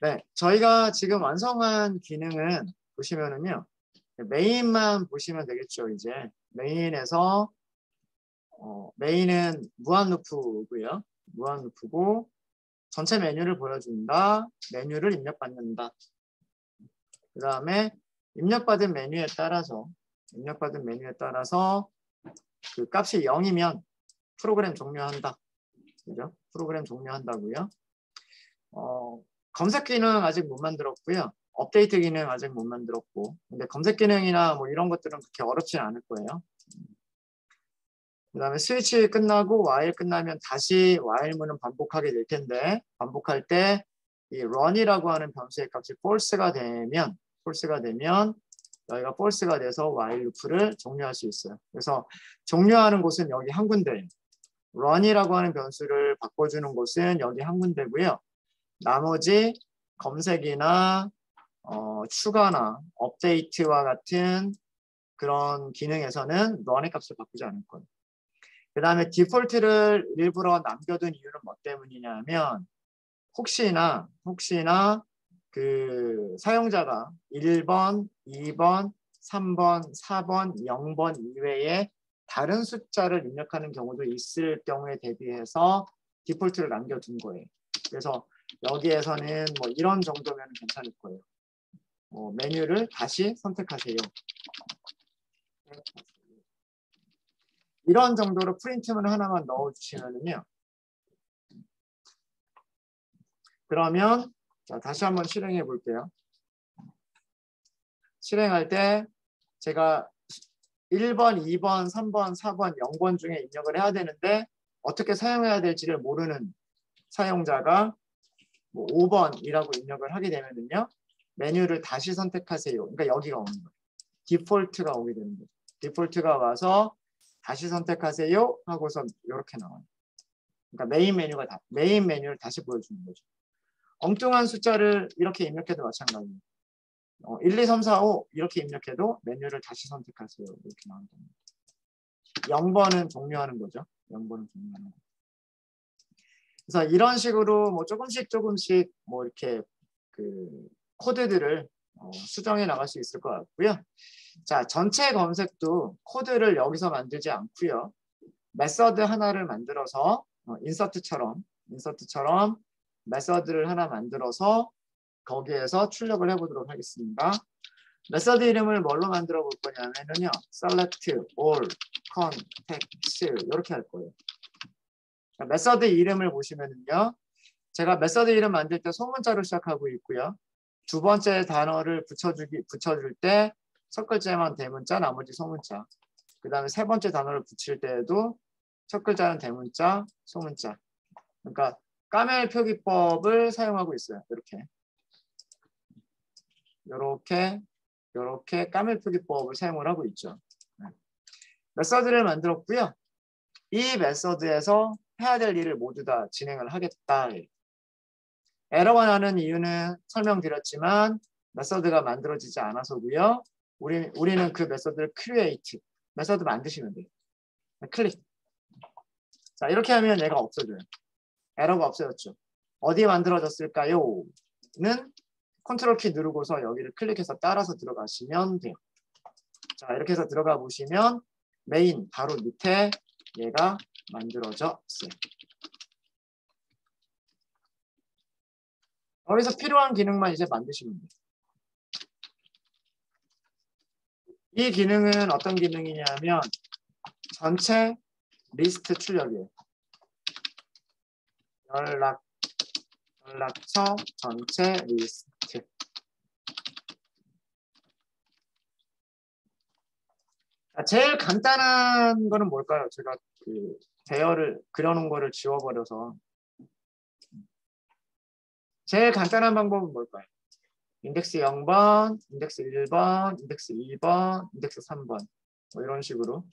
네, 저희가 지금 완성한 기능은 보시면은요. 메인만 보시면 되겠죠. 이제 메인에서 메인은 무한 루프고요. 무한 루프고 전체 메뉴를 보여준다. 메뉴를 입력받는다. 그 다음에 입력받은 메뉴에 따라서 그 값이 0이면 프로그램 종료한다. 그죠? 프로그램 종료한다고요. 검색 기능 아직 못 만들었고요. 업데이트 기능 아직 못 만들었고. 근데 검색 기능이나 뭐 이런 것들은 그렇게 어렵진 않을 거예요. 그 다음에 스위치 끝나고 while 끝나면 다시 while문은 반복하게 될 텐데, 반복할 때 이 run이라고 하는 변수의 값이 false가 되면 여기가 false가 돼서 while loop를 종료할 수 있어요. 그래서 종료하는 곳은 여기 한 군데예요. run이라고 하는 변수를 바꿔주는 곳은 여기 한 군데고요. 나머지 검색이나 추가나 업데이트와 같은 그런 기능에서는 run의 값을 바꾸지 않을 거예요. 그 다음에 디폴트를 일부러 남겨둔 이유는 뭐 때문이냐면 혹시나 그 사용자가 1번, 2번, 3번, 4번, 0번 이외에 다른 숫자를 입력하는 경우도 있을 경우에 대비해서 디폴트를 남겨둔 거예요. 그래서 여기에서는 뭐 이런 정도면 괜찮을 거예요. 메뉴를 다시 선택하세요. 이런 정도로 프린트문 하나만 넣어주시면요. 그러면 자, 다시 한번 실행해 볼게요. 실행할 때 제가 1번, 2번, 3번, 4번, 0번 중에 입력을 해야 되는데 어떻게 사용해야 될지를 모르는 사용자가 뭐 5번이라고 입력을 하게 되면요. 메뉴를 다시 선택하세요. 그러니까 여기가 오는 거예요. 디폴트가 오게 되는 거죠. 디폴트가 와서 다시 선택하세요 하고서 이렇게 나와요. 그러니까 메인 메뉴를 다시 보여주는 거죠. 엉뚱한 숫자를 이렇게 입력해도 마찬가지예요. 1, 2, 3, 4, 5 이렇게 입력해도 메뉴를 다시 선택하세요. 이렇게 나온다. 0번은 종료하는 거죠. 0번은 종료하는 거. 그래서 이런 식으로 뭐 조금씩 뭐 이렇게 그 코드들을 수정해 나갈 수 있을 것 같고요. 자, 전체 검색도 코드를 여기서 만들지 않고요. 메서드 하나를 만들어서 인서트처럼 메서드를 하나 만들어서 거기에서 출력을 해보도록 하겠습니다. 메서드 이름을 뭘로 만들어 볼 거냐면요. select all context 이렇게 할 거예요. 메서드 이름을 보시면요. 제가 메서드 이름 만들 때 소문자로 시작하고 있고요. 두 번째 단어를 붙여줄 때 첫 글자만 대문자, 나머지 소문자. 그 다음에 세 번째 단어를 붙일 때에도 첫 글자는 대문자, 소문자. 그러니까 까멜 표기법을 사용하고 있어요. 이렇게 까멜 표기법을 사용을 하고 있죠. 메서드를 만들었고요. 이 메서드에서 해야 될 일을 모두 다 진행을 하겠다. 에러가 나는 이유는 설명드렸지만 메서드가 만들어지지 않아서고요. 우리는 그 메서드를 create, 메서드 만드시면 돼요. 클릭. 자, 이렇게 하면 얘가 없어져요. 에러가 없어졌죠. 어디에 만들어졌을까요? 는 컨트롤 키 누르고서 여기를 클릭해서 따라서 들어가시면 돼요. 자, 이렇게 해서 들어가 보시면 메인 바로 밑에 얘가 만들어졌어요. 여기서 필요한 기능만 이제 만드시면 돼요. 이 기능은 어떤 기능이냐면 전체 리스트 출력이에요. 연락처 전체 리스트. 제일 간단한 거는 뭘까요? 제가 그 대열을 그려놓은 거를 지워버려서 제일 간단한 방법은 뭘까요? 인덱스 0번, 인덱스 1번, 인덱스 2번, 인덱스 3번 뭐 이런 식으로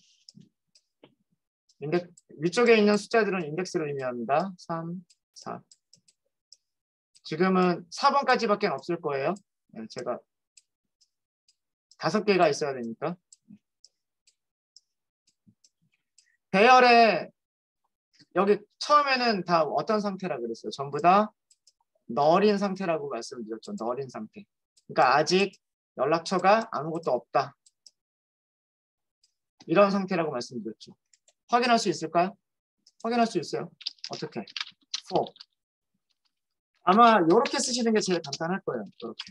위쪽에 있는 숫자들은 인덱스를 의미합니다. 3, 4 지금은 4번까지밖에 없을 거예요. 제가 5개가 있어야 되니까 배열에 여기 처음에는 다 어떤 상태라 그랬어요? 전부 다 널인 상태라고 말씀드렸죠. 널인 상태. 그러니까 아직 연락처가 아무것도 없다. 이런 상태라고 말씀드렸죠. 확인할 수 있을까요? 확인할 수 있어요. 어떻게? for. 아마 이렇게 쓰시는 게 제일 간단할 거예요. 이렇게.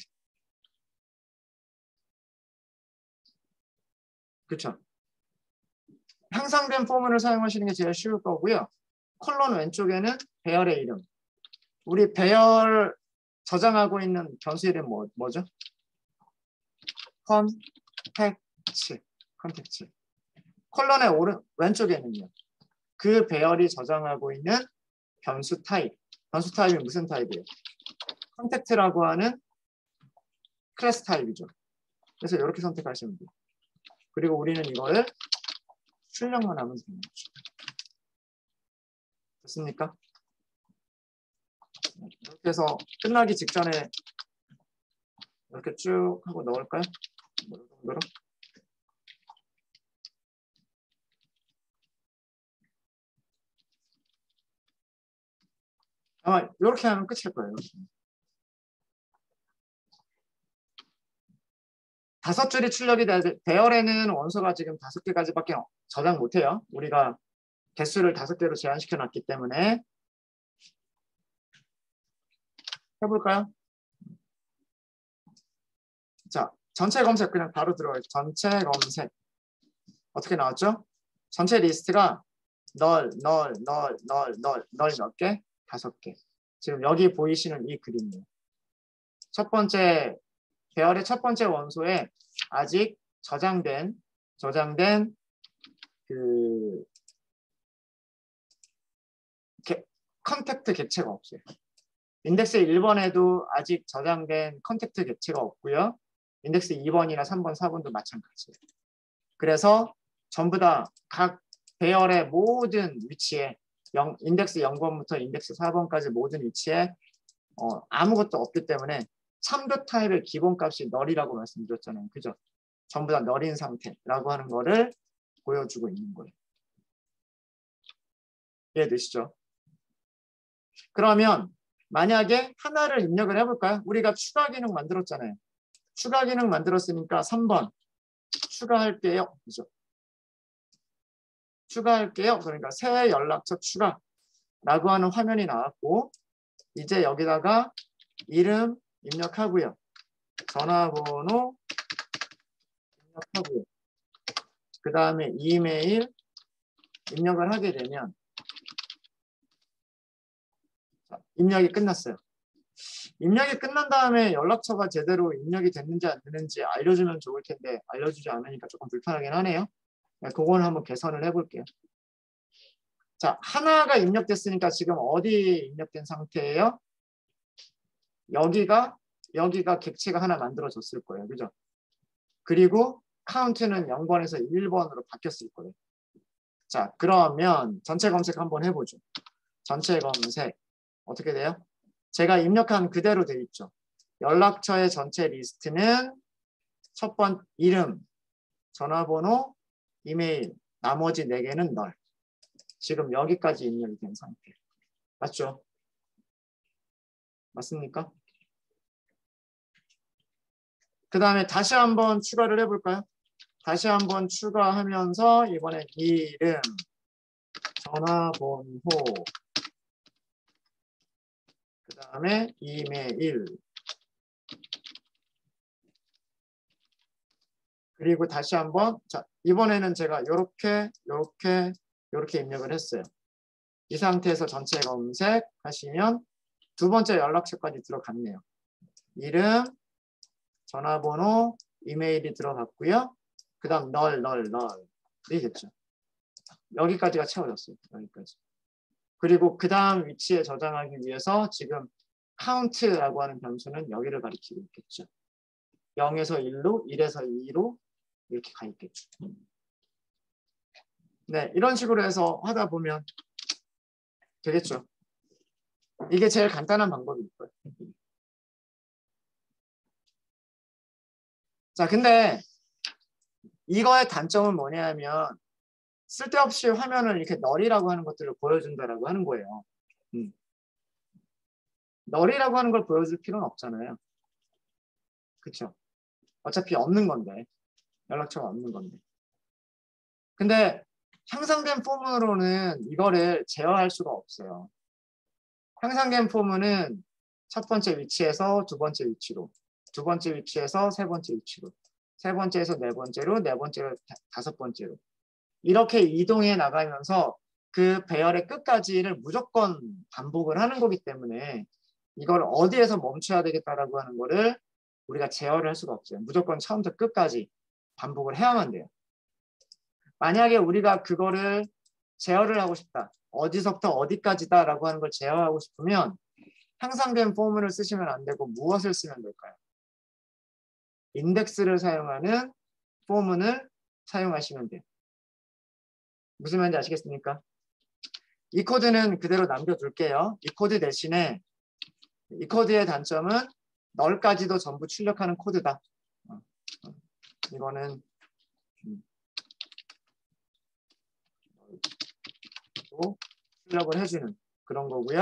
그렇죠? 향상된 포문을 사용하시는 게 제일 쉬울 거고요. 콜론 왼쪽에는 배열의 이름. 우리 배열 저장하고 있는 변수 이름 뭐죠? 컨텍츠. 콜론의 왼쪽에는요. 그 배열이 저장하고 있는 변수 타입. 변수 타입이 무슨 타입이에요? 컨텍트라고 하는 클래스 타입이죠. 그래서 이렇게 선택하시면 돼요. 그리고 우리는 이거를 출력만 하면 되는 거죠. 됐습니까? 이렇게 해서 끝나기 직전에 이렇게 쭉 하고 넣을까요? 뭐 이 정도로. 아마 이렇게 하면 끝일 거예요. 5줄이 출력이 돼야 돼. 배열에는 원소가 지금 5개까지밖에 저장 못해요. 우리가 개수를 5개로 제한시켜 놨기 때문에. 해볼까요? 자, 전체 검색 그냥 바로 들어가요. 전체 검색. 어떻게 나왔죠? 전체 리스트가 널 몇 개? 5개. 지금 여기 보이시는 이 그림이에요. 첫 번째 배열의 첫 번째 원소에 아직 저장된 그 컨택트 객체가 없어요. 인덱스 1번에도 아직 저장된 컨택트 객체가 없고요. 인덱스 2번이나 3번, 4번도 마찬가지예요. 그래서 전부 다 각 배열의 모든 위치에 인덱스 0번부터 인덱스 4번까지 모든 위치에 아무것도 없기 때문에 참조 타입의 기본값이 널이라고 말씀드렸잖아요. 그죠? 전부 다 널인 상태라고 하는 거를 보여주고 있는 거예요. 이해되시죠? 그러면 만약에 하나를 입력을 해볼까요? 우리가 추가 기능 만들었잖아요. 추가 기능 만들었으니까 3번 추가할게요. 그죠? 추가할게요. 그러니까 새 연락처 추가라고 하는 화면이 나왔고 이제 여기다가 이름 입력하고요. 전화번호 입력하고요. 그 다음에 이메일 입력을 하게 되면 입력이 끝났어요. 입력이 끝난 다음에 연락처가 제대로 입력이 됐는지 안 됐는지 알려주면 좋을 텐데 알려주지 않으니까 조금 불편하긴 하네요. 그거는 한번 개선을 해볼게요. 자, 하나가 입력됐으니까 지금 어디 입력된 상태예요? 여기가 객체가 하나 만들어졌을 거예요. 그죠? 그리고 카운트는 0번에서 1번으로 바뀌었을 거예요. 자, 그러면 전체 검색 한번 해보죠. 전체 검색 어떻게 돼요? 제가 입력한 그대로 돼 있죠. 연락처의 전체 리스트는 첫 번 이름, 전화번호, 이메일, 나머지 4개는 널. 지금 여기까지 입력이 된 상태. 맞죠? 맞습니까? 그 다음에 다시 한번 추가를 해볼까요? 다시 한번 추가하면서 이번엔 이름, 전화번호, 그 다음에 이메일, 그리고 다시 한번 자 이번에는 제가 이렇게 입력을 했어요. 이 상태에서 전체 검색 하시면 두 번째 연락처까지 들어갔네요. 이름, 전화번호, 이메일이 들어갔고요. 그 다음 널이 됐죠. 여기까지가 채워졌어요. 여기까지. 그리고 그 다음 위치에 저장하기 위해서 지금 count라고 하는 변수는 여기를 가리키고 있겠죠. 0에서 1로, 1에서 2로 이렇게 가 있겠죠. 네, 이런 식으로 해서 하다 보면 되겠죠. 이게 제일 간단한 방법일 거예요. 자, 근데 이거의 단점은 뭐냐면 쓸데없이 화면을 이렇게 널이라고 하는 것들을 보여준다라고 하는 거예요. 널이라고 하는 걸 보여줄 필요는 없잖아요. 그쵸? 어차피 없는 건데. 연락처가 없는 건데. 근데 향상된 폼으로는 이거를 제어할 수가 없어요. 향상된 폼은 첫 번째 위치에서 두 번째 위치로, 두 번째 위치에서 세 번째 위치로, 세 번째에서 네 번째로, 네 번째로 다섯 번째로 이렇게 이동해 나가면서 그 배열의 끝까지를 무조건 반복을 하는 거기 때문에 이걸 어디에서 멈춰야 되겠다라고 하는 거를 우리가 제어를 할 수가 없어요. 무조건 처음부터 끝까지 반복을 해야만 돼요. 만약에 우리가 그거를 제어를 하고 싶다. 어디서부터 어디까지다라고 하는 걸 제어하고 싶으면 향상된 포문을 쓰시면 안 되고 무엇을 쓰면 될까요? 인덱스를 사용하는 포문을 사용하시면 돼요. 무슨 말인지 아시겠습니까? 이 코드는 그대로 남겨둘게요. 이 코드 대신에 이 코드의 단점은 널까지도 전부 출력하는 코드다. 이거는 출력을 해주는 그런 거고요.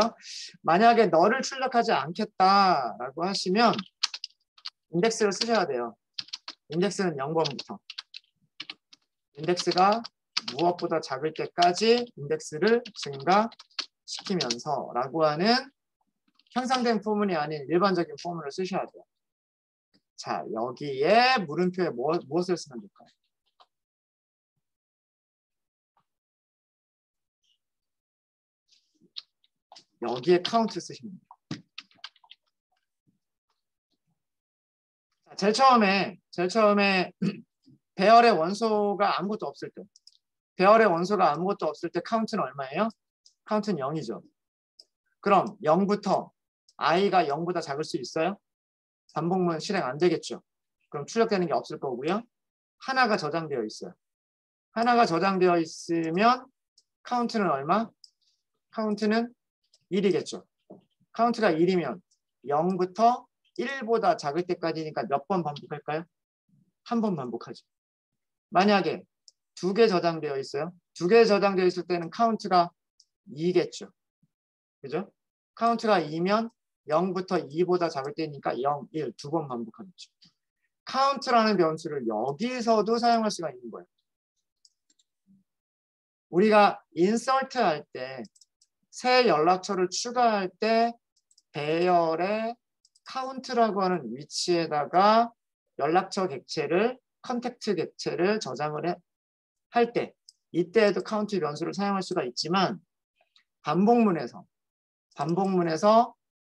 만약에 널을 출력하지 않겠다라고 하시면 인덱스를 쓰셔야 돼요. 인덱스는 0번부터. 인덱스가 무엇보다 작을 때까지 인덱스를 증가시키면서 라고 하는 향상된 포문이 아닌 일반적인 포문을 쓰셔야 돼요. 자, 여기에 물음표에 무엇을 쓰면 될까요? 여기에 카운트 쓰시면 돼요. 자, 제일 처음에 배열의 원소가 아무것도 없을 때, 배열의 원소가 아무것도 없을 때 카운트는 얼마예요? 카운트는 0이죠. 그럼 0부터 i가 0보다 작을 수 있어요? 반복문 실행 안 되겠죠. 그럼 출력되는 게 없을 거고요. 하나가 저장되어 있어요. 하나가 저장되어 있으면 카운트는 얼마? 카운트는 1이겠죠. 카운트가 1이면 0부터 1보다 작을 때까지니까 몇 번 반복할까요? 한 번 반복하죠. 만약에 두 개 저장되어 있어요. 두 개 저장되어 있을 때는 카운트가 2겠죠. 그죠? 카운트가 2면 0부터 2보다 작을 때니까 0, 1 두 번 반복하겠죠. 카운트라는 변수를 여기서도 사용할 수가 있는 거예요. 우리가 인서트 할 때 새 연락처를 추가할 때 배열의 카운트라고 하는 위치에다가 연락처 객체를 컨택트 객체를 저장을 할 때 이때에도 카운트 변수를 사용할 수가 있지만 반복문에서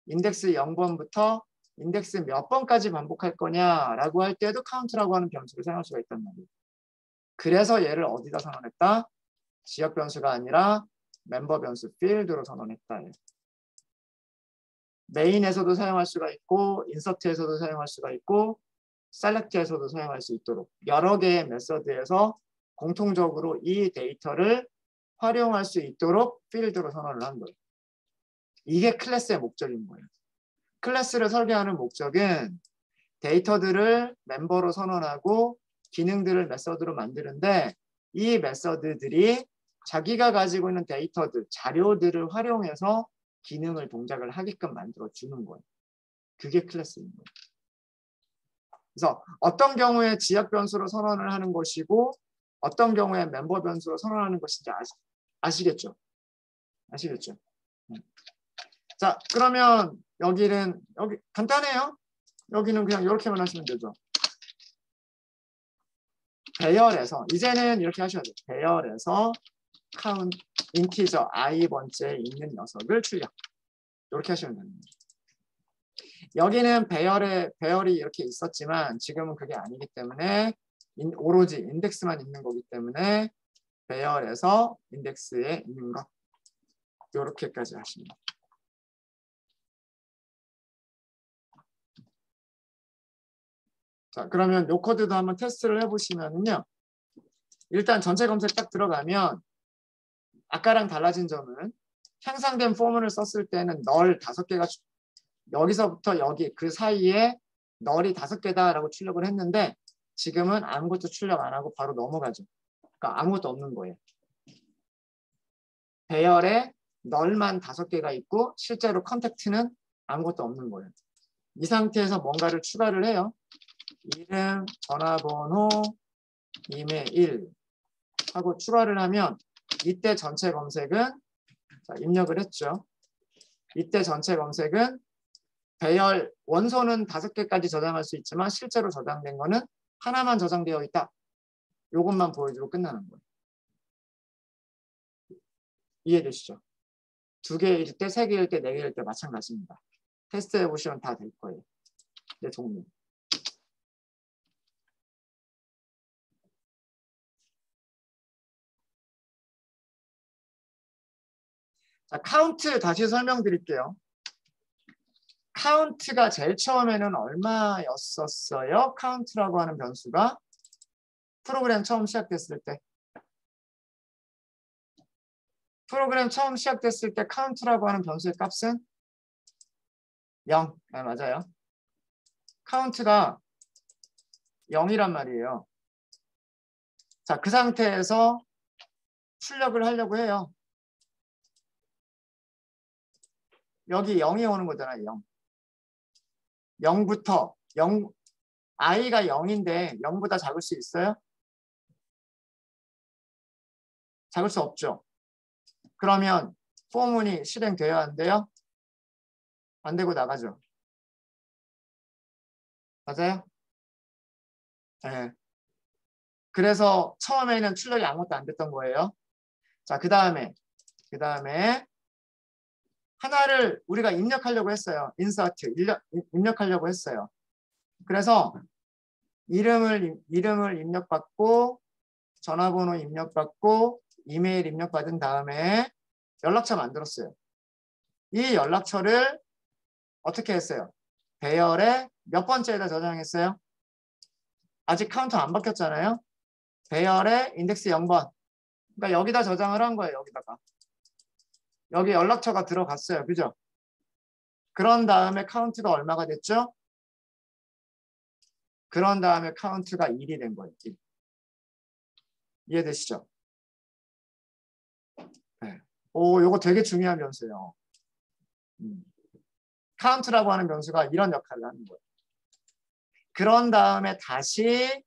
인덱스 0번부터 인덱스 몇 번까지 반복할 거냐라고 할 때도 카운트라고 하는 변수를 사용할 수가 있단 말이에요. 그래서 얘를 어디다 선언했다? 지역 변수가 아니라 멤버 변수 필드로 선언했다. 메인에서도 사용할 수가 있고 인서트에서도 사용할 수가 있고 셀렉트에서도 사용할 수 있도록 여러 개의 메서드에서 공통적으로 이 데이터를 활용할 수 있도록 필드로 선언을 한 거예요. 이게 클래스의 목적인 거예요. 클래스를 설계하는 목적은 데이터들을 멤버로 선언하고 기능들을 메서드로 만드는데 이 메서드들이 자기가 가지고 있는 데이터들, 자료들을 활용해서 기능을 동작을 하게끔 만들어 주는 거예요. 그게 클래스인 거예요. 그래서 어떤 경우에 지역 변수로 선언을 하는 것이고 어떤 경우에 멤버 변수로 선언하는 것인지 아시겠죠? 아시겠죠? 자, 그러면 여기 간단해요. 여기는 그냥 이렇게만 하시면 되죠. 배열에서 이제는 이렇게 하셔야 돼요. 배열에서 카운트 인티저 i번째에 있는 녀석을 출력. 이렇게 하시면 됩니다. 여기는 배열이 이렇게 있었지만 지금은 그게 아니기 때문에 오로지 인덱스만 있는 거기 때문에 배열에서 인덱스에 있는 것 이렇게까지 하십니다. 자, 그러면 요 코드도 한번 테스트를 해보시면요. 일단 전체 검색 딱 들어가면 아까랑 달라진 점은 향상된 포문을 썼을 때는 널 5개가 여기서부터 여기 그 사이에 널이 5개다라고 출력을 했는데 지금은 아무것도 출력 안 하고 바로 넘어가죠. 그러니까 아무것도 없는 거예요. 배열에 널만 5개가 있고 실제로 컨택트는 아무것도 없는 거예요. 이 상태에서 뭔가를 추가를 해요. 이름, 전화번호, 이메일 하고 추가를 하면 이때 전체 검색은 자, 입력을 했죠. 이때 전체 검색은 배열 원소는 5개까지 저장할 수 있지만 실제로 저장된 거는 하나만 저장되어 있다. 이것만 보여주고 끝나는 거예요. 이해되시죠? 2개일 때, 3개일 때, 4개일 때 마찬가지입니다. 테스트해 보시면 다 될 거예요. 내 종류. 자, 카운트 다시 설명드릴게요. 카운트가 제일 처음에는 얼마였었어요? 카운트라고 하는 변수가 프로그램 처음 시작됐을 때. 프로그램 처음 시작됐을 때 카운트라고 하는 변수의 값은 0. 네, 맞아요. 카운트가 0이란 말이에요. 자, 그 상태에서 출력을 하려고 해요. 여기 0이 오는 거잖아요. 0. 0부터 0, i가 0인데 0보다 작을 수 있어요? 작을 수 없죠. 그러면 포문이 실행돼야 한대요? 안 되고 나가죠. 맞아요? 네. 그래서 처음에는 출력이 아무것도 안 됐던 거예요. 자, 그 다음에 하나를 우리가 입력하려고 했어요. 인서트 입력하려고 했어요. 그래서 이름을 입력받고 전화번호 입력받고 이메일 입력받은 다음에 연락처 만들었어요. 이 연락처를 어떻게 했어요? 배열에 몇 번째에다 저장했어요? 아직 카운터 안 바뀌었잖아요. 배열에 인덱스 0번. 그러니까 여기다 저장을 한 거예요. 여기다가. 여기 연락처가 들어갔어요. 그죠? 그런 다음에 카운트가 얼마가 됐죠? 그런 다음에 카운트가 1이 된 거예요. 1. 이해되시죠? 네. 오, 요거 되게 중요한 변수예요. 카운트라고 하는 변수가 이런 역할을 하는 거예요. 그런 다음에 다시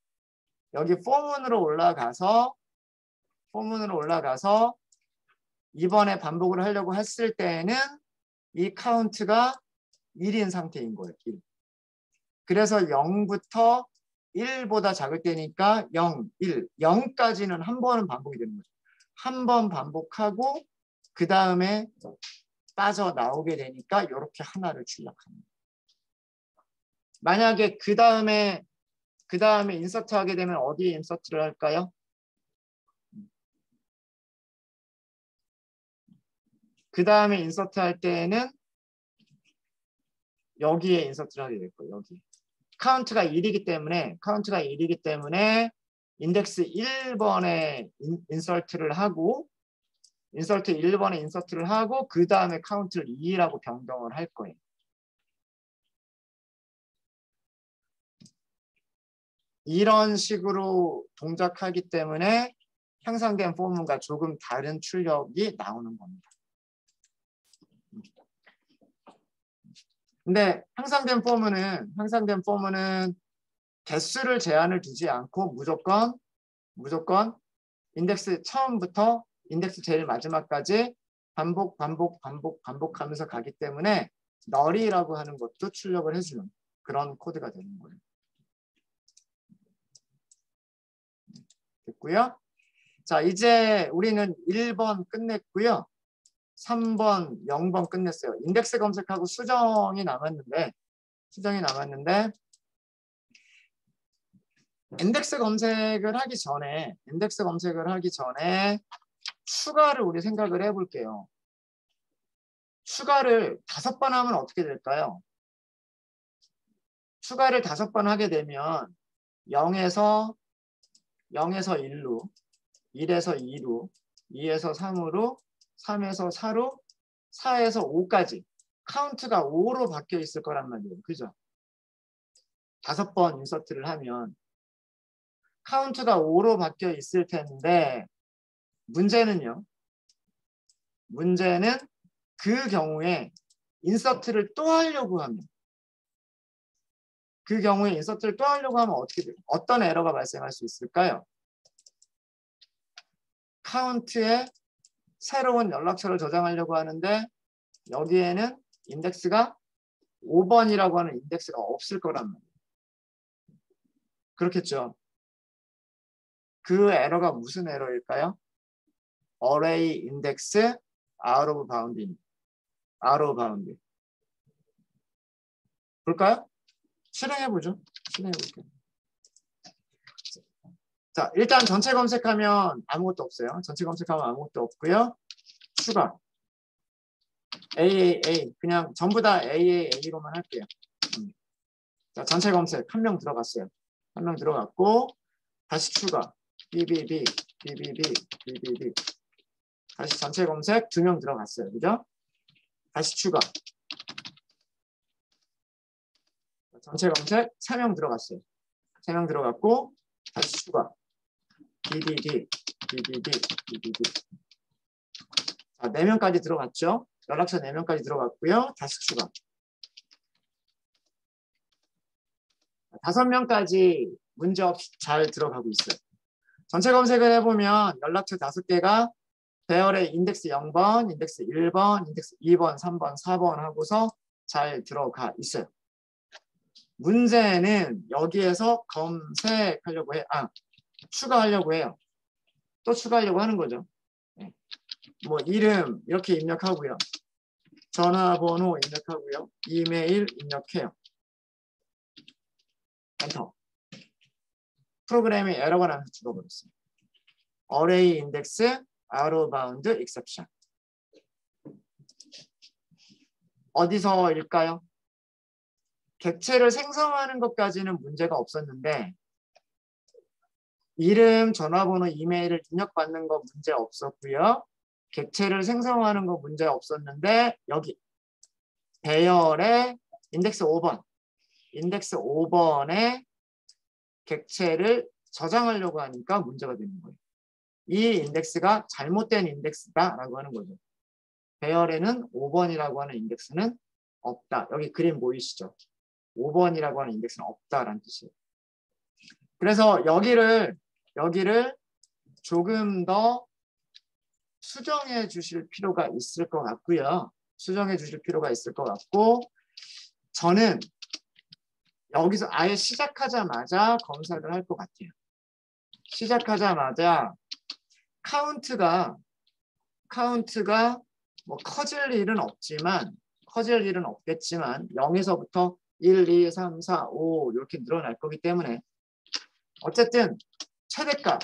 여기 포문으로 올라가서 이번에 반복을 하려고 했을 때에는 이 카운트가 1인 상태인 거예요. 1. 그래서 0부터 1보다 작을 때니까 0, 1, 0까지는 한 번은 반복이 되는 거죠. 한 번 반복하고 그 다음에 빠져나오게 되니까 이렇게 하나를 출력합니다. 만약에 그 다음에 인서트 하게 되면 어디에 인서트를 할까요? 그 다음에 인서트 할 때에는 여기에 인서트를 하게 될 거예요. 여기. 카운트가 1이기 때문에 인덱스 1번에 인서트를 하고 인서트 1번에 인서트를 하고 그 다음에 카운트를 2라고 변경을 할 거예요. 이런 식으로 동작하기 때문에 향상된 포문과 조금 다른 출력이 나오는 겁니다. 근데 향상된 포문은 개수를 제한을 두지 않고 무조건 인덱스 처음부터 인덱스 제일 마지막까지 반복하면서 가기 때문에 널이라고 하는 것도 출력을 해주는 그런 코드가 되는 거예요. 됐고요. 자, 이제 우리는 1번 끝냈고요. 3번, 0번 끝냈어요. 인덱스 검색하고 수정이 남았는데 인덱스 검색을 하기 전에 추가를 우리 생각을 해볼게요. 추가를 5번 하면 어떻게 될까요? 추가를 5번 하게 되면 0에서 1로, 1에서 2로, 2에서 3으로, 3에서 4로, 4에서 5까지 카운트가 5로 바뀌어 있을 거란 말이에요. 그죠? 5번 인서트를 하면 카운트가 5로 바뀌어 있을 텐데 문제는 그 경우에 인서트를 또 하려고 하면 그 경우에 인서트를 또 하려고 하면 어떤 에러가 발생할 수 있을까요? 카운트에 새로운 연락처를 저장하려고 하는데 여기에는 인덱스가 5번이라고 하는 인덱스가 없을 거란 말이에요. 그렇겠죠. 그 에러가 무슨 에러일까요? array index out of bound. 볼까요? 실행해보죠. 실행해볼게요. 자, 일단 전체 검색하면 아무것도 없어요. 전체 검색하면 아무것도 없고요. 추가. AAA. 그냥 전부 다 AAA로만 할게요. 자, 전체 검색 한 명 들어갔어요. 한 명 들어갔고 다시 추가. BBB. 다시 전체 검색 2명 들어갔어요. 그죠? 다시 추가. 전체 검색 3명 들어갔어요. 3명 들어갔고 다시 추가. BBB. 자, 4명까지 들어갔죠. 연락처 4명까지 들어갔고요. 다시 추가. 5명까지 문제없이 잘 들어가고 있어요. 전체 검색을 해보면 연락처 5개가 배열의 인덱스 0번, 인덱스 1번, 인덱스 2번, 3번, 4번 하고서 잘 들어가 있어요. 문제는 여기에서 검색하려고 추가하려고 해요. 또 추가하려고 하는 거죠. 뭐 이름 이렇게 입력하고요. 전화번호 입력하고요. 이메일 입력해요. 엔터. 프로그램이 에러가 나면서 죽어버렸어요. array index out of bound exception. 어디서일까요? 객체를 생성하는 것까지는 문제가 없었는데 이름, 전화번호, 이메일을 입력받는 거 문제 없었고요. 객체를 생성하는 거 문제 없었는데 여기 배열의 인덱스 5번 인덱스 5번에 객체를 저장하려고 하니까 문제가 되는 거예요. 이 인덱스가 잘못된 인덱스다라고 하는 거죠. 배열에는 5번이라고 하는 인덱스는 없다. 여기 그림 보이시죠? 5번이라고 하는 인덱스는 없다라는 뜻이에요. 그래서 여기를 조금 더 수정해 주실 필요가 있을 것 같고요. 수정해 주실 필요가 있을 것 같고 저는 여기서 아예 시작하자마자 검색을 할 것 같아요. 시작하자마자 카운트가 뭐 커질 일은 없겠지만 0에서부터 1, 2, 3, 4, 5 이렇게 늘어날 거기 때문에 어쨌든 최대값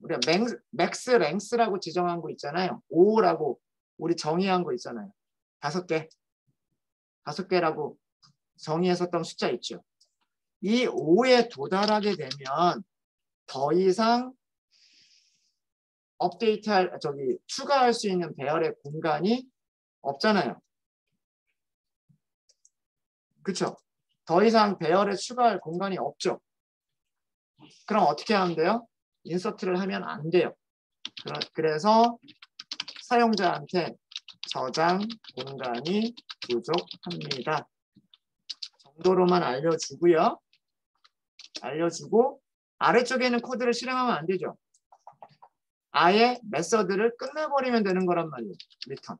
우리가 맥스 랭스라고 지정한 거 있잖아요. 5라고 우리 정의한 거 있잖아요. 5개라고 정의했었던 숫자 있죠. 이 5에 도달하게 되면 더 이상 추가할 수 있는 배열의 공간이 없잖아요. 그렇죠? 더 이상 배열에 추가할 공간이 없죠. 그럼 어떻게 하면 돼요? 인서트를 하면 안 돼요. 그래서 사용자한테 저장 공간이 부족합니다. 정도로만 알려주고요. 알려주고 아래쪽에는 코드를 실행하면 안 되죠. 아예 메서드를 끝내버리면 되는 거란 말이에요. 리턴.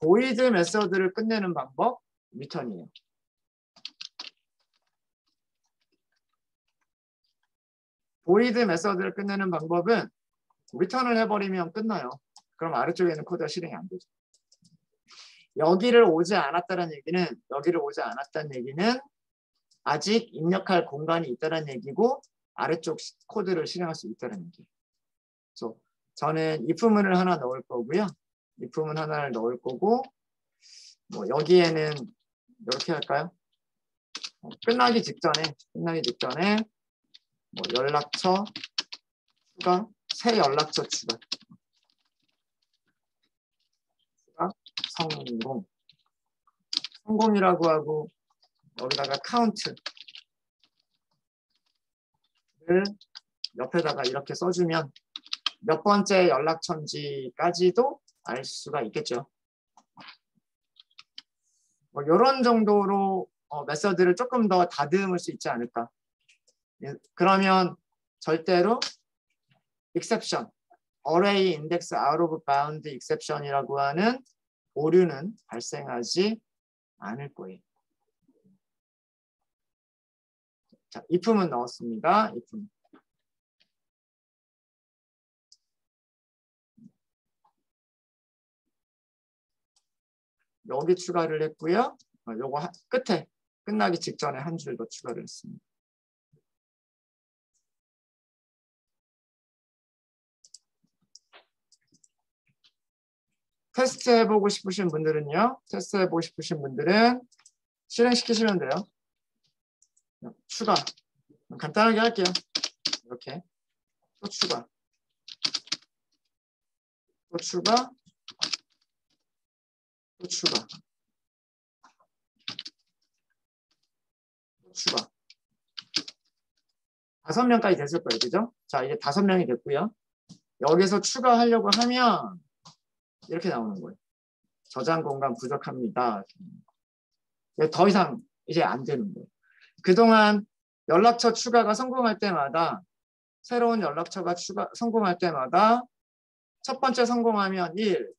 보이드 메서드를 끝내는 방법 리턴이에요. 보이드 메서드를 끝내는 방법은 리턴을 해버리면 끝나요. 그럼 아래쪽에 있는 코드가 실행이 안 되죠. 여기를 오지 않았다는 얘기는 아직 입력할 공간이 있다는 얘기고 아래쪽 코드를 실행할 수 있다는 얘기예요. 그래서 저는 if문을 하나 넣을 거고요. if문 하나를 넣을 거고 뭐 여기에는 이렇게 할까요? 끝나기 직전에 뭐 연락처 추가, 새 연락처 추가, 성공이라고 하고 여기다가 카운트를 옆에다가 이렇게 써주면 몇 번째 연락처인지까지도 알 수가 있겠죠. 뭐 이런 정도로 메서드를 조금 더 다듬을 수 있지 않을까. 그러면 절대로 exception, array index out of bound exception이라고 하는 오류는 발생하지 않을 거예요. 자, if은 넣었습니다. if. 여기 추가를 했고요. 요거 끝에 끝나기 직전에 한 줄 더 추가를 했습니다. 테스트 해보고 싶으신 분들은요. 테스트 해보고 싶으신 분들은 실행시키시면 돼요. 추가. 간단하게 할게요. 이렇게. 또 추가. 또 추가. 또 추가. 또 추가. 5명까지 됐을 거예요. 그죠? 자, 이제 5명이 됐고요. 여기서 추가하려고 하면 이렇게 나오는 거예요. 저장 공간 부족합니다. 더 이상 이제 안 되는 거예요. 그동안 연락처 추가가 성공할 때마다 새로운 연락처가 성공할 때마다 첫 번째 성공하면 1,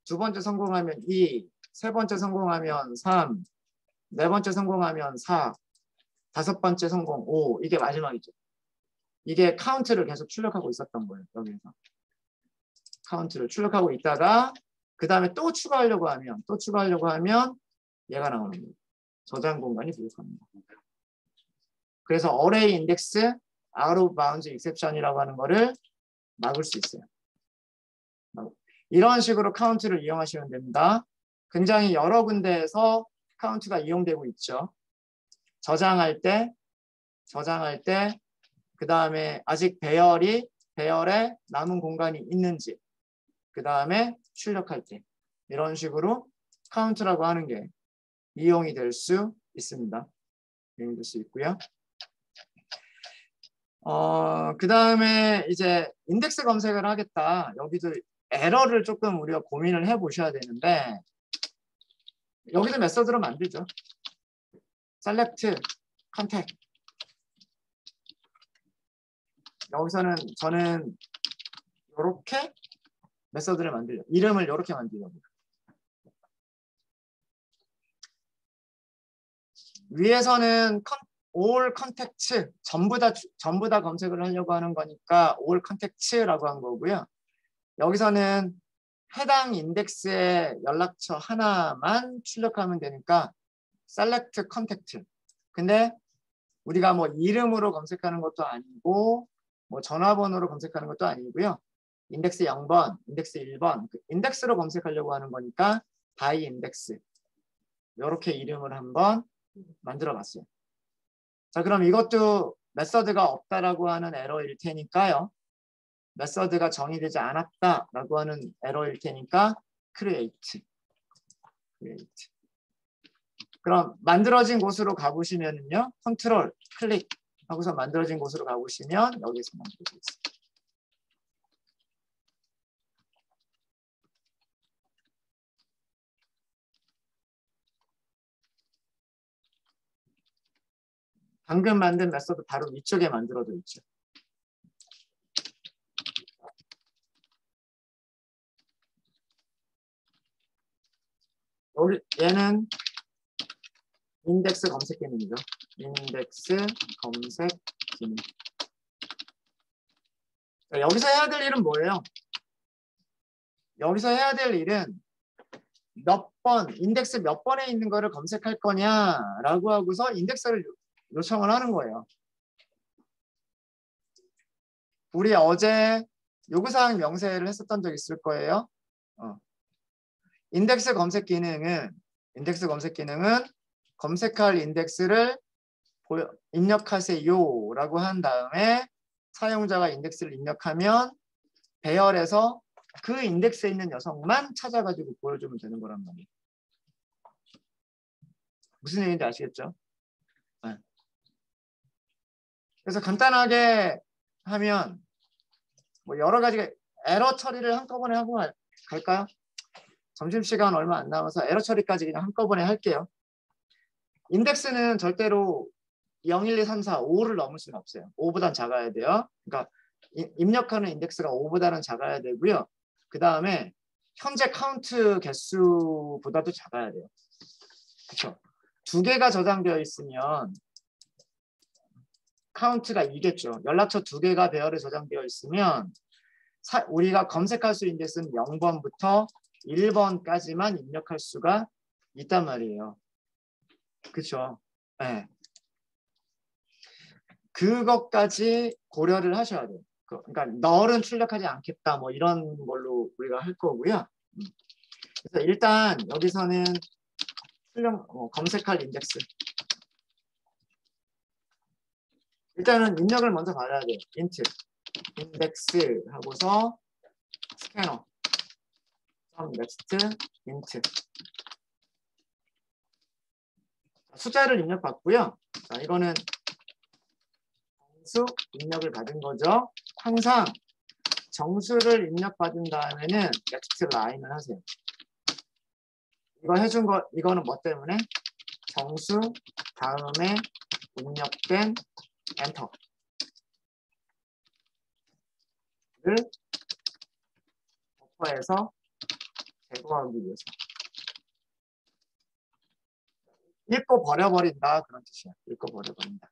두 번째 성공하면 2, 세 번째 성공하면 3, 네 번째 성공하면 4, 다섯 번째 성공 5. 이게 마지막이죠. 이게 카운트를 계속 출력하고 있었던 거예요. 여기서. 카운트를 출력하고 있다가 그 다음에 또 추가하려고 하면 얘가 나오는 거예요. 저장 공간이 부족합니다. 그래서 array index out of bounds exception이라고 하는 거를 막을 수 있어요. 이런 식으로 카운트를 이용하시면 됩니다. 굉장히 여러 군데에서 카운트가 이용되고 있죠. 저장할 때, 그 다음에 아직 배열에 남은 공간이 있는지, 그 다음에 출력할 때 이런 식으로 카운트라고 하는 게 이용이 될 수 있습니다. 이용이 될 수 있고요. 그 다음에 이제 인덱스 검색을 하겠다. 여기도 에러를 조금 우리가 고민을 해 보셔야 되는데 여기도 메서드로 만들죠. select, contact. 여기서는 저는 이렇게 메서드를 만들려. 이름을 이렇게 만들려고. 위에서는 all contacts 전부 다 검색을 하려고 하는 거니까 all contacts라고 한 거고요. 여기서는 해당 인덱스의 연락처 하나만 출력하면 되니까 select contact. 근데 우리가 뭐 이름으로 검색하는 것도 아니고 뭐 전화번호로 검색하는 것도 아니고요. 인덱스 0번, 인덱스 1번, 인덱스로 검색하려고 하는 거니까 by index. 이렇게 이름을 한번 만들어 봤어요. 자, 그럼 이것도 메서드가 없다라고 하는 에러일 테니까요. 메서드가 정의되지 않았다라고 하는 에러일 테니까 create. 그럼 만들어진 곳으로 가보시면요. 컨트롤 클릭 하고서 만들어진 곳으로 가보시면 여기서 만들어져 있어요. 방금 만든 메서드 바로 위쪽에 만들어져 있죠. 여기 얘는 인덱스 검색 기능이죠. 인덱스 검색 기능. 자, 여기서 해야 될 일은 뭐예요? 여기서 해야 될 일은 몇 번, 인덱스 몇 번에 있는 거를 검색할 거냐라고 하고서 인덱스를 요청을 하는 거예요. 우리 어제 요구사항 명세를 했었던 적 있을 거예요. 인덱스 검색 기능은 검색할 인덱스를 입력하세요 라고 한 다음에 사용자가 인덱스를 입력하면 배열에서 그 인덱스에 있는 녀석만 찾아가지고 보여주면 되는 거란 말이에요. 무슨 얘기인지 아시겠죠? 네. 그래서 간단하게 하면 뭐 여러 가지 에러 처리를 한꺼번에 하고 갈까요? 점심시간 얼마 안 남아서 에러 처리까지 그냥 한꺼번에 할게요. 인덱스는 절대로 0, 1, 2, 3, 4, 5를 넘을 수는 없어요. 5보단 작아야 돼요. 그러니까 입력하는 인덱스가 5보다는 작아야 되고요. 그 다음에 현재 카운트 개수보다도 작아야 돼요. 그렇죠? 두 개가 저장되어 있으면 카운트가 2겠죠. 연락처 두 개가 배열에 저장되어 있으면 우리가 검색할 수 있는 인덱스는 0번부터 1번까지만 입력할 수가 있단 말이에요. 그렇죠? 네. 그것까지 고려를 하셔야 돼요. 그러니까 널은 출력하지 않겠다 뭐 이런 걸로 우리가 할 거고요. 그래서 일단 여기서는 검색할 인덱스. 일단은 입력을 먼저 받아야 돼요. int 인덱스 하고서 스캐너 next int 숫자를 입력받고요. 자, 이거는 정수 입력을 받은 거죠. 항상 정수를 입력받은 다음에는 next line을 하세요. 이거 해준 거 이거는 뭐 때문에? 정수 다음에 입력된 엔터를 버퍼에서 제거하기 위해서 읽고 버려버린다 그런 뜻이야. 읽고 버려버린다.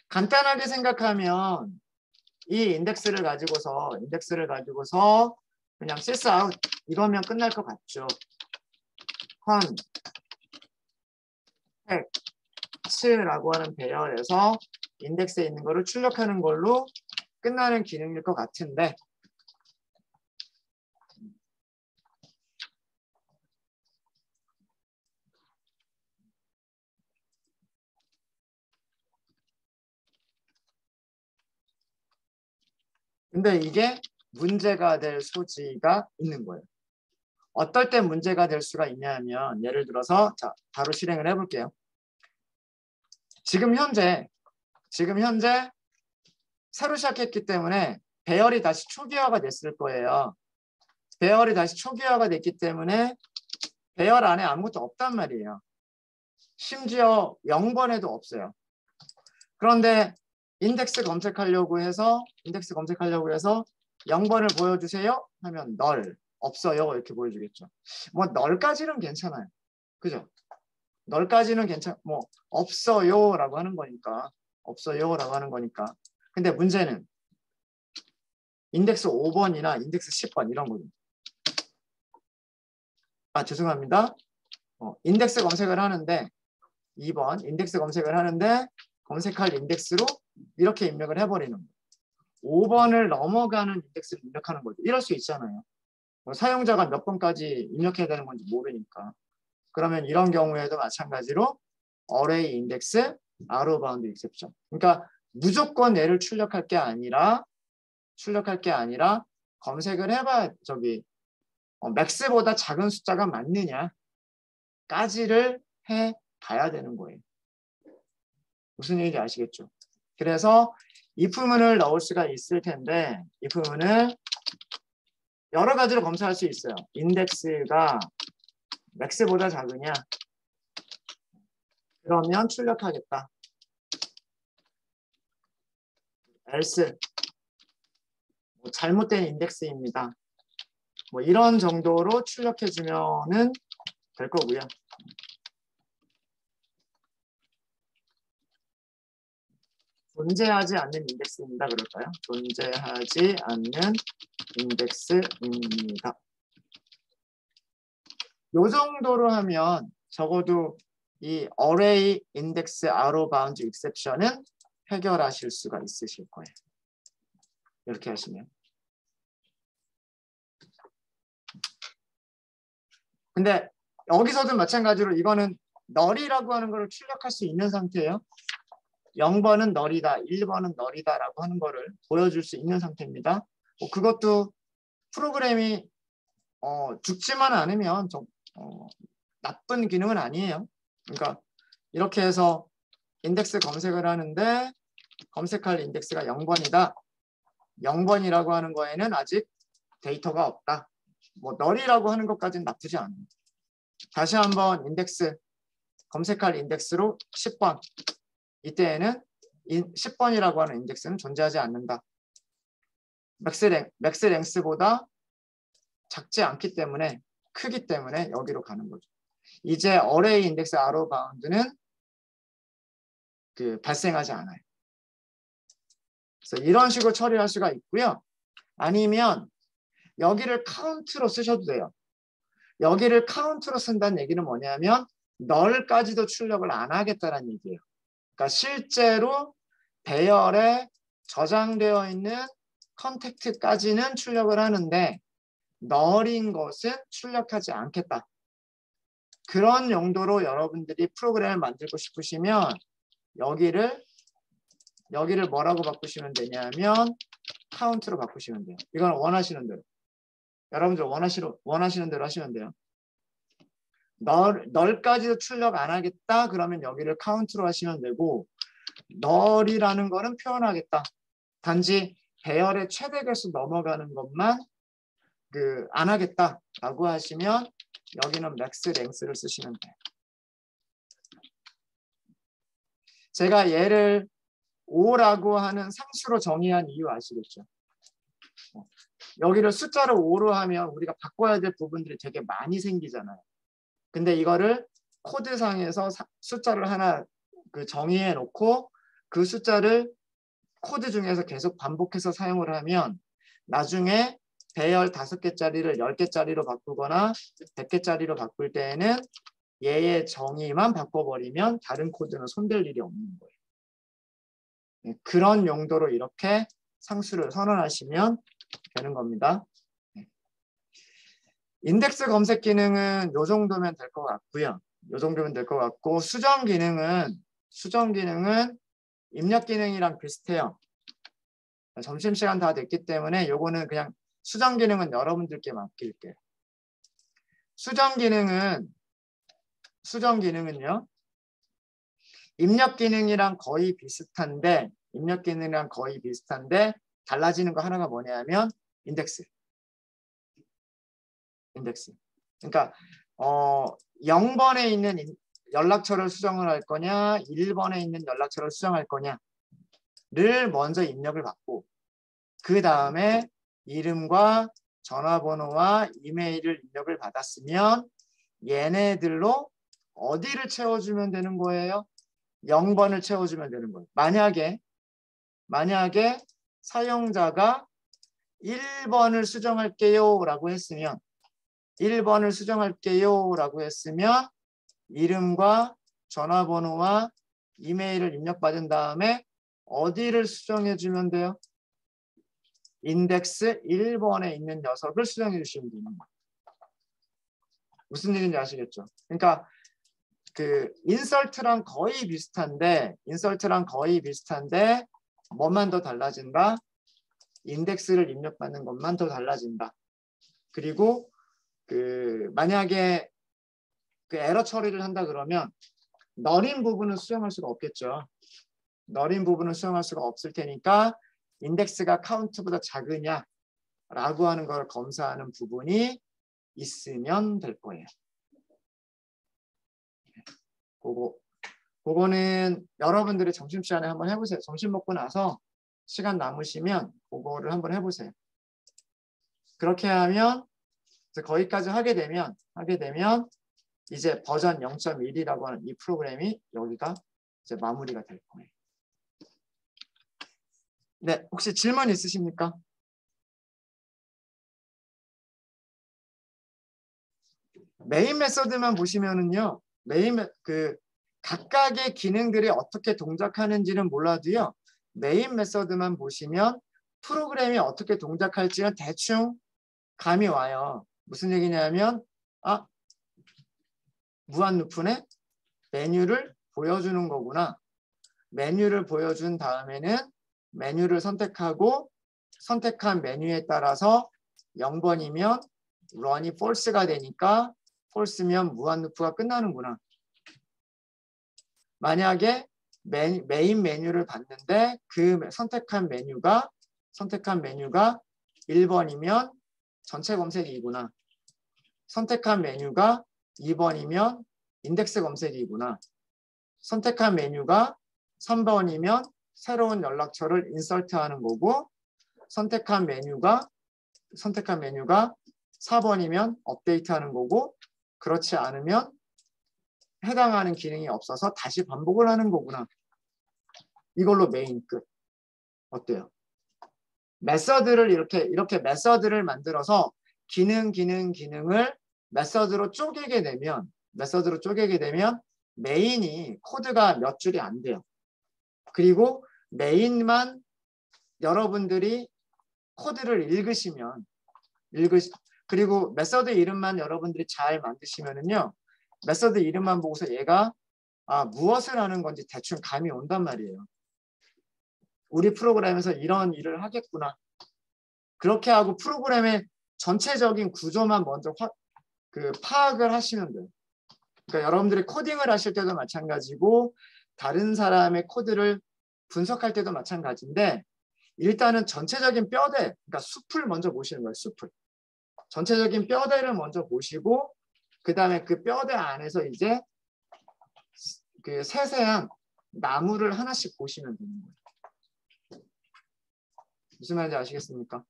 간단하게 생각하면 이 인덱스를 가지고서 그냥 sys out 이거면 끝날 것 같죠. const라고 하는 배열에서 인덱스에 있는 거를 출력하는 걸로 끝나는 기능일 것 같은데 근데 이게 문제가 될 소지가 있는 거예요. 어떨 때 문제가 될 수가 있냐면 예를 들어서 자 바로 실행을 해볼게요. 지금 현재 새로 시작했기 때문에 배열이 다시 초기화가 됐을 거예요. 배열이 다시 초기화가 됐기 때문에 배열 안에 아무것도 없단 말이에요. 심지어 0번에도 없어요. 그런데 인덱스 검색하려고 해서 0번을 보여주세요 하면 널 없어요 이렇게 보여주겠죠. 뭐 널까지는 괜찮아요. 그죠? 널까지는 뭐 없어요라고 하는 거니까 근데 문제는 인덱스 5번이나 인덱스 10번 이런 거죠. 아 죄송합니다. 인덱스 검색을 하는데 2번 인덱스 검색을 하는데 검색할 인덱스로 이렇게 입력을 해버리는 거예요. 5번을 넘어가는 인덱스를 입력하는 거죠. 이럴 수 있잖아요. 사용자가 몇 번까지 입력해야 되는 건지 모르니까. 그러면 이런 경우에도 마찬가지로 array index, arrow bound exception. 그러니까 무조건 얘를 출력할 게 아니라 검색을 해봐 max보다 작은 숫자가 맞느냐까지를 해 봐야 되는 거예요. 무슨 얘기인지 아시겠죠? 그래서 if문을 넣을 수가 있을 텐데 if문을 여러 가지로 검사할 수 있어요. 인덱스가 max보다 작으냐? 그러면 출력하겠다. else 잘못된 인덱스입니다. 뭐 이런 정도로 출력해주면은 될 거고요. 존재하지 않는 인덱스입니다. 그럴까요? 존재하지 않는 인덱스입니다. 요 정도로 하면 적어도 이 array index arrow bound exception은 해결하실 수가 있으실 거예요. 이렇게 하시면. 근데 여기서도 마찬가지로 이거는 널이라고 하는 걸 출력할 수 있는 상태예요. 0번은 널이다, 1번은 널이다라고 하는 거를 보여줄 수 있는 상태입니다. 그것도 프로그램이 죽지만 않으면 좀 나쁜 기능은 아니에요. 그러니까 이렇게 해서 인덱스 검색을 하는데 검색할 인덱스가 0번이다. 0번이라고 하는 거에는 아직 데이터가 없다. 뭐 널이라고 하는 것까지는 나쁘지 않아요. 다시 한번 인덱스 검색할 인덱스로 10번. 이때에는 10번이라고 하는 인덱스는 존재하지 않는다. 맥스 랭스보다 작지 않기 때문에 크기 때문에 여기로 가는 거죠. 이제 어레이 인덱스 아로 바운드는 발생하지 않아요. 그래서 이런 식으로 처리할 수가 있고요. 아니면 여기를 카운트로 쓰셔도 돼요. 여기를 카운트로 쓴다는 얘기는 뭐냐면 널까지도 출력을 안 하겠다는 얘기예요. 그러니까 실제로 배열에 저장되어 있는 컨택트까지는 출력을 하는데 널인 것은 출력하지 않겠다. 그런 용도로 여러분들이 프로그램을 만들고 싶으시면 여기를 뭐라고 바꾸시면 되냐면 카운트로 바꾸시면 돼요. 이건 원하시는 대로. 여러분들 원하시는 대로 하시면 돼요. 널까지도 출력 안 하겠다. 그러면 여기를 카운트로 하시면 되고 널이라는 거는 표현하겠다. 단지 배열의 최대 개수 넘어가는 것만 안 하겠다라고 하시면 여기는 맥스 랭스를 쓰시면 돼요. 제가 얘를 5라고 하는 상수로 정의한 이유 아시겠죠? 여기를 숫자로 5로 하면 우리가 바꿔야 될 부분들이 되게 많이 생기잖아요. 근데 이거를 코드상에서 숫자를 하나 정의해 놓고 그 숫자를 코드 중에서 계속 반복해서 사용을 하면 나중에 배열 5개짜리를 10개짜리로 바꾸거나 100개짜리로 바꿀 때에는 얘의 정의만 바꿔버리면 다른 코드는 손댈 일이 없는 거예요. 그런 용도로 이렇게 상수를 선언하시면 되는 겁니다. 인덱스 검색 기능은 이 정도면 될 것 같고요. 이 정도면 될 것 같고 수정 기능은 입력 기능이랑 비슷해요. 점심시간 다 됐기 때문에 요거는 그냥 수정 기능은 여러분들께 맡길게요. 수정 기능은요. 입력 기능이랑 거의 비슷한데 달라지는 거 하나가 뭐냐면 인덱스. 그러니까 0번에 있는 연락처를 수정을 할 거냐 1번에 있는 연락처를 수정할 거냐를 먼저 입력을 받고 그 다음에 이름과 전화번호와 이메일을 입력을 받았으면 얘네들로 어디를 채워주면 되는 거예요? 0번을 채워주면 되는 거예요. 만약에 사용자가 1번을 수정할게요 라고 했으면 1번을 수정할게요 라고 했으면 이름과 전화번호와 이메일을 입력받은 다음에 어디를 수정해 주면 돼요? 인덱스 1번에 있는 녀석을 수정해 주시면 되는 거예요. 무슨 얘기인지 아시겠죠? 그러니까 인설트랑 거의 비슷한데 뭐만 더 달라진다? 인덱스를 입력받는 것만 더 달라진다. 그리고 만약에 에러 처리를 한다 그러면 널인 부분은 수정할 수가 없겠죠. 널인 부분은 수정할 수가 없을 테니까 인덱스가 카운트보다 작으냐라고 하는 걸 검사하는 부분이 있으면 될 거예요. 그거는 여러분들이 점심시간에 한번 해보세요. 점심 먹고 나서 시간 남으시면 그거를 한번 해보세요. 그렇게 하면 거기까지 하게 되면 이제 버전 0.1이라고 하는 이 프로그램이 여기가 이제 마무리가 될 거예요. 네, 혹시 질문 있으십니까? 메인 메서드만 보시면은요, 각각의 기능들이 어떻게 동작하는지는 몰라도요, 메인 메서드만 보시면 프로그램이 어떻게 동작할지는 대충 감이 와요. 무슨 얘기냐면, 무한루프네? 메뉴를 보여주는 거구나. 메뉴를 보여준 다음에는 메뉴를 선택하고 선택한 메뉴에 따라서 0번이면 run이 false가 되니까 false면 무한루프가 끝나는구나. 만약에 메인 메뉴를 봤는데 그 선택한 메뉴가 1번이면 전체 검색이 2구나. 선택한 메뉴가 2번이면 인덱스 검색이구나. 선택한 메뉴가 3번이면 새로운 연락처를 인설트하는 거고 선택한 메뉴가 4번이면 업데이트하는 거고 그렇지 않으면 해당하는 기능이 없어서 다시 반복을 하는 거구나. 이걸로 메인 끝. 어때요? 메서드를 이렇게 메서드를 만들어서 기능을 메서드로 쪼개게 되면 메인이 코드가 몇 줄이 안 돼요. 그리고 메인만 여러분들이 코드를 그리고 메서드 이름만 여러분들이 잘 만드시면은요. 메서드 이름만 보고서 얘가 무엇을 하는 건지 대충 감이 온단 말이에요. 우리 프로그램에서 이런 일을 하겠구나. 그렇게 하고 프로그램의 전체적인 구조만 먼저 파악을 하시면 돼요. 그러니까 여러분들이 코딩을 하실 때도 마찬가지고 다른 사람의 코드를 분석할 때도 마찬가지인데 일단은 전체적인 뼈대, 그러니까 숲을 먼저 보시는 거예요. 숲을. 전체적인 뼈대를 먼저 보시고 그 다음에 그 뼈대 안에서 이제 그 세세한 나무를 하나씩 보시면 되는 거예요. 무슨 말인지 아시겠습니까?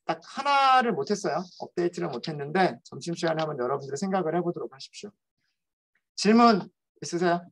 딱 하나를 못했어요. 업데이트를 못했는데 점심시간에 한번 여러분들이 생각을 해보도록 하십시오. 질문 있으세요?